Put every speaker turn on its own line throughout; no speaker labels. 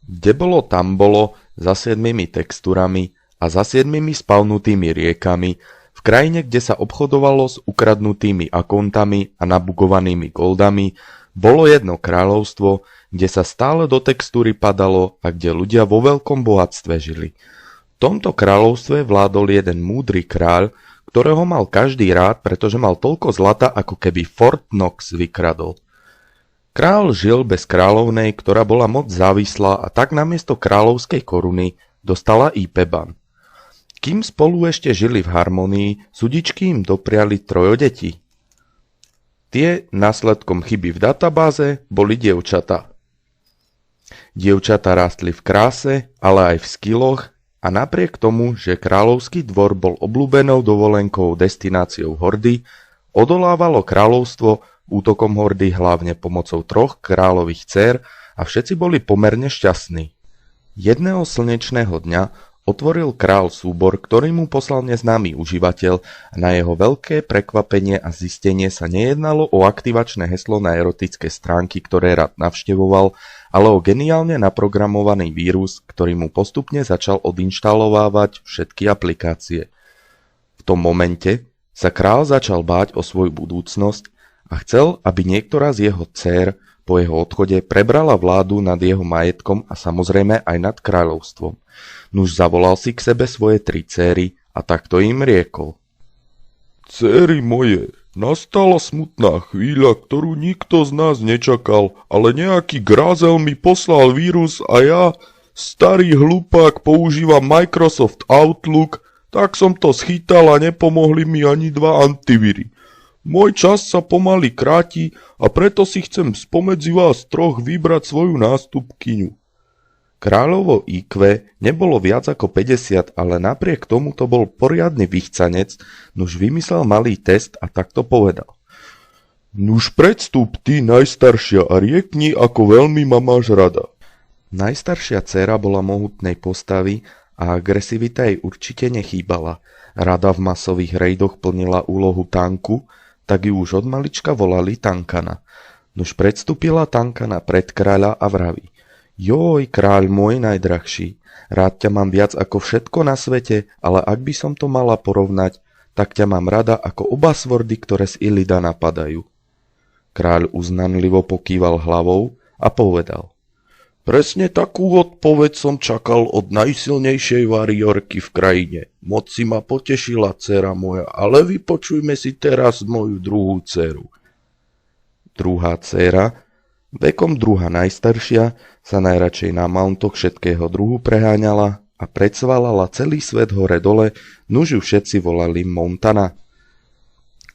Kde bolo, tam bolo, za 7 textúrami a za 7 spavnutými riekami, v krajine, kde sa obchodovalo s ukradnutými akontami a nabugovanými goldami, bolo jedno kráľovstvo, kde sa stále do textúry padalo a kde ľudia vo veľkom bohatstve žili. V tomto kráľovstve vládol jeden múdry kráľ, ktorého mal každý rád, pretože mal toľko zlata, ako keby Fort Knox vykradol. Kráľ žil bez kráľovnej, ktorá bola moc závislá a tak namiesto kráľovskej koruny dostala Ipeban. Kým spolu ešte žili v harmonii, sudičky im dopriali 3 detí. Tie následkom chyby v databáze boli dievčatá. Dievčatá rástli v kráse, ale aj v skilloch a napriek tomu, že kráľovský dvor bol obľúbenou dovolenkou destináciou hordy, odolávalo kráľovstvo útokom hordy hlavne pomocou 3 kráľových dcér a všetci boli pomerne šťastní. Jedného slnečného dňa otvoril kráľ súbor, ktorý mu poslal neznámy užívateľ a na jeho veľké prekvapenie a zistenie sa nejednalo o aktivačné heslo na erotické stránky, ktoré rád navštevoval, ale o geniálne naprogramovaný vírus, ktorý mu postupne začal odinštalovávať všetky aplikácie. V tom momente sa kráľ začal báť o svoju budúcnosť a chcel, aby niektorá z jeho dcér po jeho odchode prebrala vládu nad jeho majetkom a samozrejme aj nad kráľovstvom. Nuž zavolal si k sebe svoje 3 dcéry a takto im riekol. Dcéry moje, nastala smutná chvíľa, ktorú nikto z nás nečakal, ale nejaký grázel mi poslal vírus a ja, starý hlupák, používam Microsoft Outlook, tak som to schytal a nepomohli mi ani 2 antivíry. Môj čas sa pomaly kráti a preto si chcem spomedzi vás 3 vybrať svoju nástupkyňu. Kráľovo IQ nebolo viac ako 50, ale napriek tomu to bol poriadny vychcanec, nuž vymyslel malý test a takto povedal. Nuž predstup ty, najstaršia, a riekni, ako veľmi ma máš rada. Najstaršia dcéra bola mohutnej postavy a agresivita jej určite nechýbala. Rada v masových rejdoch plnila úlohu tanku, tak ju už od malička volali Tankana. Nuž predstúpila Tankana pred kráľa a vraví. Joj, kráľ môj najdrahší, rád ťa mám viac ako všetko na svete, ale ak by som to mala porovnať, tak ťa mám rada ako oba svordy, ktoré z Ilida napadajú. Kráľ uznanlivo pokýval hlavou a povedal. Presne takú odpoveď som čakal od najsilnejšej variorky v krajine. Moc si ma potešila, dcéra moja, ale vypočujme si teraz moju druhú dcéru. Druhá dcéra, vekom druhá najstaršia, sa najradšej na mountoch všetkého druhu preháňala a predsvalala celý svet hore-dole, nuž ju všetci volali Montana.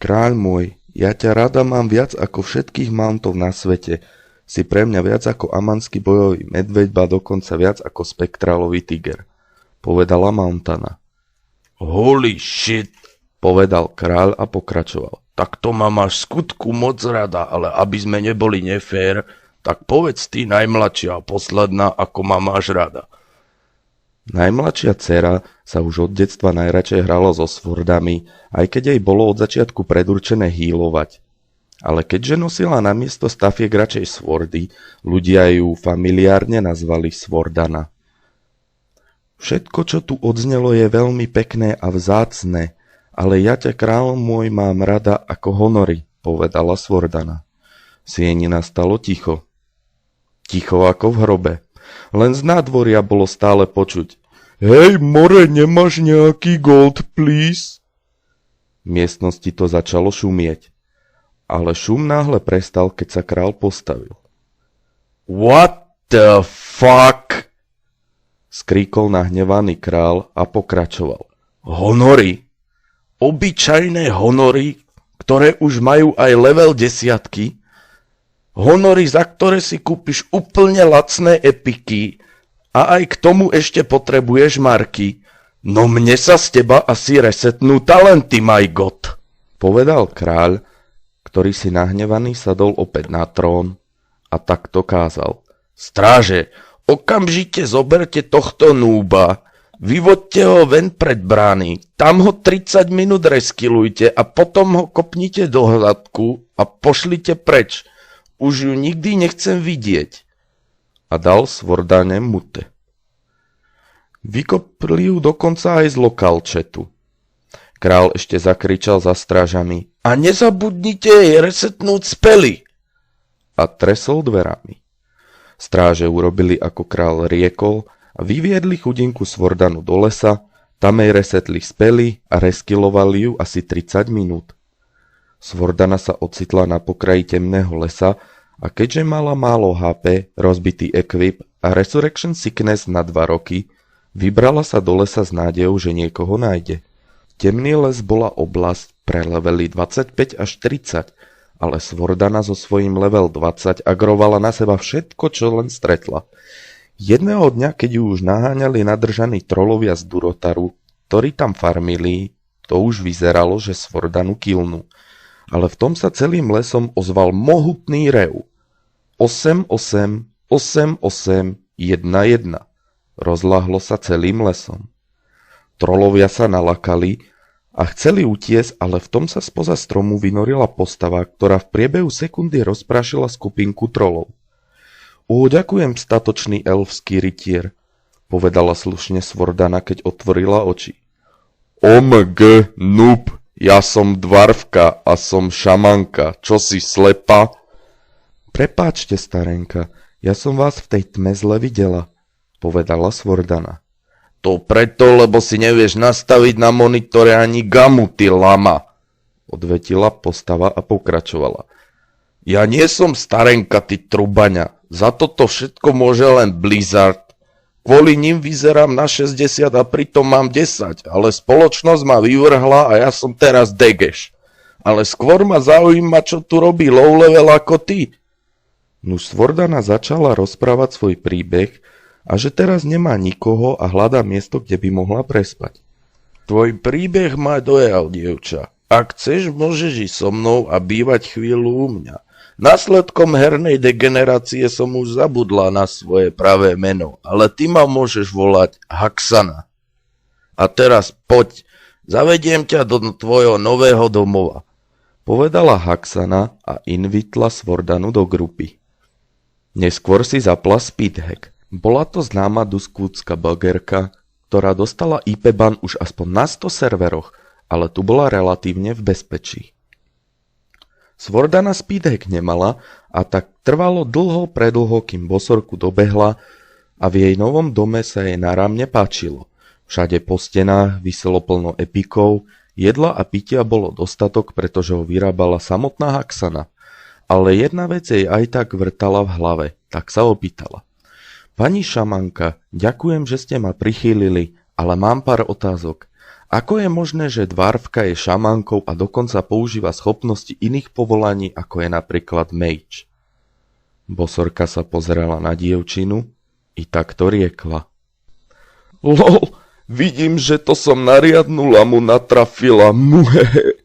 Kráľ môj, ja ťa rada mám viac ako všetkých mountov na svete. Si pre mňa viac ako amanský bojový medveď, ba dokonca viac ako spektrálový tiger, povedala Montana. Holy shit, povedal kráľ a pokračoval. Tak to ma máš skutku moc rada, ale aby sme neboli nefér, tak povedz ty najmladšia a posledná, ako ma máš rada. Najmladšia dcéra sa už od detstva najradšej hrala so svordami, aj keď jej bolo od začiatku predurčené hýlovať. Ale keďže nosila namiesto stafiek radšej swordy, ľudia ju familiárne nazvali Swordana. Všetko, čo tu odznelo, je veľmi pekné a vzácne, ale ja ťa, kráľ môj, mám rada ako honory, povedala Swordana. V sieni nastalo ticho. Ticho ako v hrobe. Len z nádvoria bolo stále počuť. Hej, more, nemáš nejaký gold, please? V miestnosti to začalo šumieť. Ale šum náhle prestal, keď sa kráľ postavil. What the fuck? Skríkol nahnevaný kráľ a pokračoval. Honory? Obyčajné honory, ktoré už majú aj level 10? Honory, za ktoré si kúpiš úplne lacné epiky a aj k tomu ešte potrebuješ marky? No mne sa z teba asi resetnú talenty, my god, povedal kráľ, ktorý si nahnevaný sadol opäť na trón a takto kázal. Stráže, okamžite zoberte tohto núba, vyvoďte ho ven pred brány, tam ho 30 minút reskilujte a potom ho kopnite do hladku a pošlite preč. Už ju nikdy nechcem vidieť. a dal Svordane mute. Vykopli ju dokonca aj z lokalčetu. Král ešte zakričal za strážami: A nezabudnite jej resetnúť spely! A tresol dverami. Stráže urobili, ako král riekol, a vyviedli chudinku Svordanu do lesa, tam jej resetli spely a reskilovali ju asi 30 minút. Svordana sa ocitla na pokraji temného lesa a keďže mala málo HP, rozbitý ekvip a Resurrection Sickness na 2 roky, vybrala sa do lesa s nádejou, že niekoho nájde. Temný les bola oblasť pre levely 25 až 30, ale Svordana so svojím level 20 agrovala na seba všetko, čo len stretla. Jedného dňa, keď ju už naháňali nadržaní trolovia z Durotaru, ktorí tam farmili, to už vyzeralo, že Svordanu killnú. Ale v tom sa celým lesom ozval mohutný rev. 8-8, 8-8, 1-1. Rozľahlo sa celým lesom. Trolovia sa nalakali a chceli utiesť, ale v tom sa spoza stromu vynorila postava, ktorá v priebehu sekundy rozprášila skupinku trolov. Ďakujem, statočný elfský rytier, povedala slušne Svordana, keď otvorila oči. OMG, noob, ja som dvarfka a som šamanka, čo si slepa? Prepáčte, starenka, ja som vás v tej tme zle videla, povedala Svordana. To preto, lebo si nevieš nastaviť na monitore ani gamu, ty lama, odvetila postava a pokračovala. Ja nie som starenka, ty trubaňa, za toto všetko môže len Blizzard. Kvôli ním vyzerám na 60 a pritom mám 10, ale spoločnosť ma vyvrhla a ja som teraz degeš. Ale skôr ma zaujíma, čo tu robí low level ako ty. Nuž Svordana začala rozprávať svoj príbeh a že teraz nemá nikoho a hľadá miesto, kde by mohla prespať. Tvoj príbeh ma dojal, dievča. Ak chceš, môžeš ísť so mnou a bývať chvíľu u mňa. Následkom hernej degenerácie som už zabudla na svoje pravé meno, ale ty ma môžeš volať Haxana. A teraz poď, zavediem ťa do tvojho nového domova, povedala Haxana a invitla Svordanu do grupy. Neskôr si zapla speedhack. Bola to známa duskúcka blogerka, ktorá dostala IP ban už aspoň na 100 serveroch, ale tu bola relatívne v bezpečí. Svordana speedhack nemala a tak trvalo predlho, kým bosorku dobehla a v jej novom dome sa jej náramne páčilo. Všade po stenách viselo plno epikov, jedla a pitia bolo dostatok, pretože ho vyrábala samotná Haxana. Ale jedna vec jej aj tak vrtala v hlave, tak sa opýtala. Pani šamanka, ďakujem, že ste ma prichýlili, ale mám pár otázok. Ako je možné, že dvarfka je šamankou a dokonca používa schopnosti iných povolaní, ako je napríklad mage? Bosorka sa pozerala na dievčinu i takto riekla. Lol, vidím, že to som nariadnu lamu natrafila, muhehe.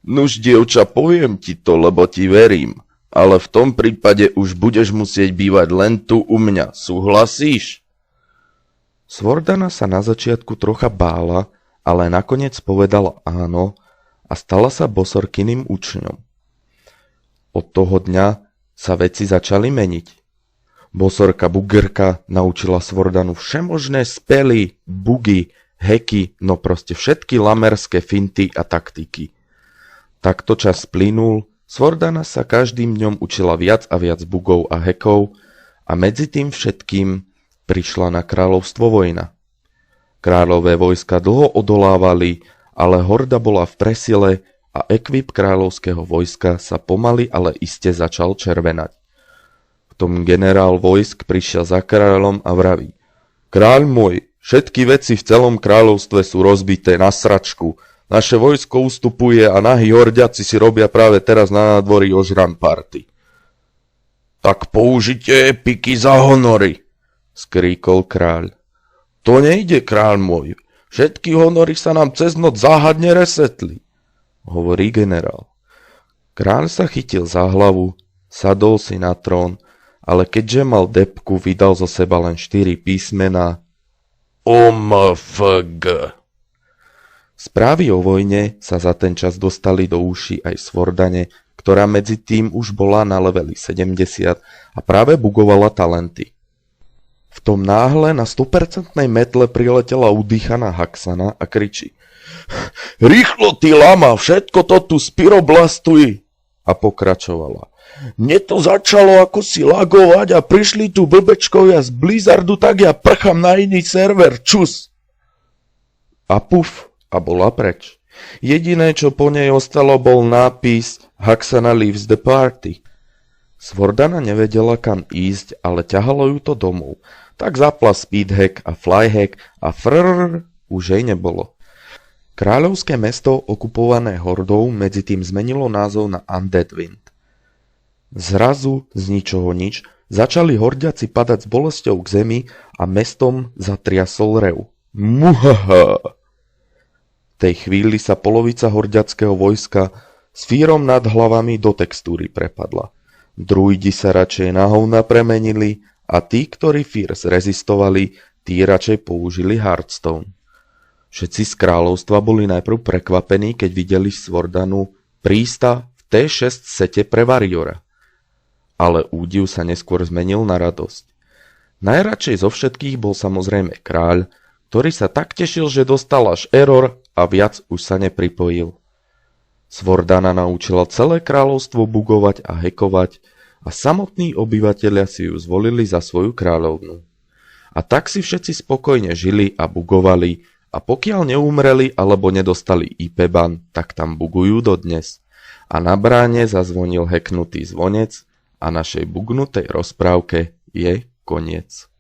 Nuž, dievča, poviem ti to, lebo ti verím, ale v tom prípade už budeš musieť bývať len tu u mňa, súhlasíš? Svordana sa na začiatku trocha bála, ale nakoniec povedala áno a stala sa bosorkyným učňom. Od toho dňa sa veci začali meniť. Bosorka Bugerka naučila Svordanu všemožné spely, bugy, hacky, no proste všetky lamerské finty a taktiky. Takto čas plynul, Svordana sa každým dňom učila viac a viac bugov a hackov a medzi tým všetkým prišla na kráľovstvo vojna. Kráľové vojska dlho odolávali, ale horda bola v presile a ekvip kráľovského vojska sa pomaly, ale iste začal červenať. V tom generál vojsk prišiel za kráľom a vraví: Kráľ môj, všetky veci v celom kráľovstve sú rozbité na sračku. Naše vojsko ustupuje a nahí horďaci si robia práve teraz na nádvorí ožran party. Tak použite epiky za honory, skríkol kráľ. To nejde, kráľ môj. Všetky honory sa nám cez noc záhadne resetli, hovorí generál. Kráľ sa chytil za hlavu, sadol si na trón, ale keďže mal depku, vydal zo seba len 4 písmená OMFG. Správy o vojne sa za ten čas dostali do uší aj Svordane, ktorá medzi tým už bola na leveli 70 a práve bugovala talenty. V tom náhle na 100% metle priletela udýchaná Haxana a kričí: Rýchlo, ty lama, všetko to tu spiroblastuj! A pokračovala: Mne to začalo ako si lagovať a prišli tu blbečkovia z Blizzardu, tak ja prcham na iný server, čus! A puf, a bola preč. Jediné, čo po nej ostalo, bol nápis Haxana leaves the party. Swordana nevedela, kam ísť, ale ťahalo ju to domov. Tak zapla speedhack a flyhack a frrrr už jej nebolo. Kráľovské mesto, okupované hordou, medzi tým zmenilo názov na Undead Wind. Zrazu, z ničoho nič, začali hordiaci padať s bolesťou k zemi a mestom zatriasol rev. Muhaha! V tej chvíli sa polovica hordiackého vojska s fírom nad hlavami do textúry prepadla. Druidi sa radšej na hovna premenili a tí, ktorí fír zrezistovali, tí radšej použili Hearthstone. Všetci z kráľovstva boli najprv prekvapení, keď videli Swordanu prísta v T6 sete pre Warriora. Ale údiv sa neskôr zmenil na radosť. Najradšej zo všetkých bol samozrejme kráľ, ktorý sa tak tešil, že dostal až error a viac už sa nepripojil. Swordana naučila celé kráľovstvo bugovať a hekovať a samotní obyvatelia si ju zvolili za svoju kráľovnu. A tak si všetci spokojne žili a bugovali a pokiaľ neumreli alebo nedostali IP ban, tak tam bugujú dodnes. A na bráne zazvonil hacknutý zvonec a našej bugnutej rozprávke je koniec.